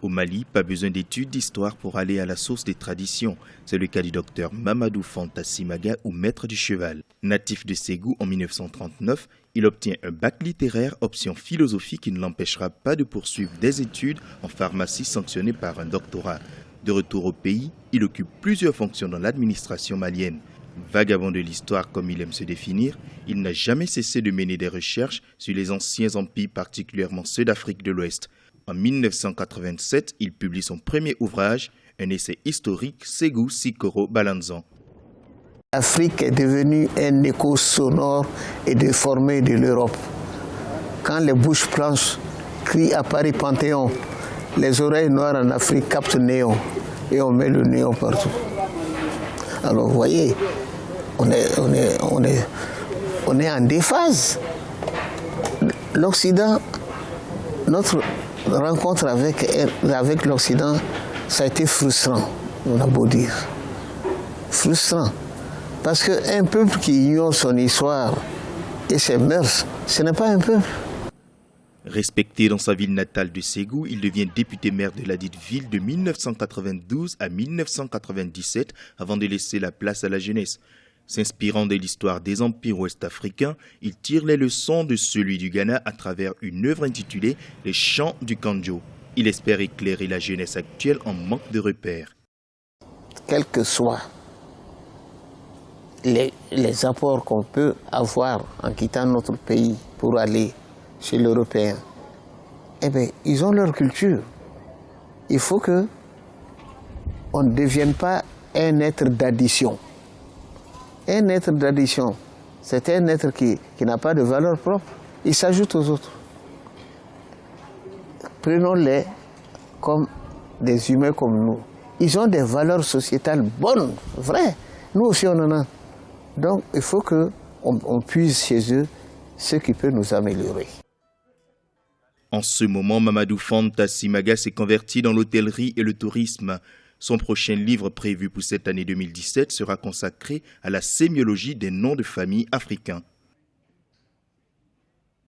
Au Mali, pas besoin d'études d'histoire pour aller à la source des traditions. C'est le cas du docteur Mamadou Fanta Simaga ou maître du cheval. Natif de Ségou en 1939, il obtient un bac littéraire option philosophie qui ne l'empêchera pas de poursuivre des études en pharmacie sanctionnées par un doctorat. De retour au pays, il occupe plusieurs fonctions dans l'administration malienne. Vagabond de l'histoire comme il aime se définir, il n'a jamais cessé de mener des recherches sur les anciens empires, particulièrement ceux d'Afrique de l'Ouest. En 1987, il publie son premier ouvrage, un essai historique, Ségou Sikoro Balanzan. L'Afrique est devenue un écho sonore et déformé de l'Europe. Quand les bouches blanches crient à Paris Panthéon, les oreilles noires en Afrique captent néon et on met le néon partout. Alors vous voyez, on est en déphase. L'Occident, notre rencontre avec l'Occident, ça a été frustrant, on a beau dire. Frustrant. Parce qu'un peuple qui ignore son histoire et ses mœurs, ce n'est pas un peuple. Respecté dans sa ville natale de Ségou, il devient député-maire de la dite ville de 1992 à 1997 avant de laisser la place à la jeunesse. S'inspirant de l'histoire des empires ouest-africains, il tire les leçons de celui du Ghana à travers une œuvre intitulée « Les chants du Kandjo ». Il espère éclairer la jeunesse actuelle en manque de repères. Quels que soient les apports qu'on peut avoir en quittant notre pays pour aller chez l'Européen, eh bien, ils ont leur culture. Il faut qu'on ne devienne pas un être d'addition. Un être d'addition, c'est un être qui n'a pas de valeur propre. Il s'ajoute aux autres. Prenons-les comme des humains comme nous. Ils ont des valeurs sociétales bonnes, vraies. Nous aussi, on en a. Donc, il faut qu'on puise chez eux ce qui peut nous améliorer. En ce moment, Mamadou Fanta Simaga s'est converti dans l'hôtellerie et le tourisme. Son prochain livre prévu pour cette année 2017 sera consacré à la sémiologie des noms de famille africains.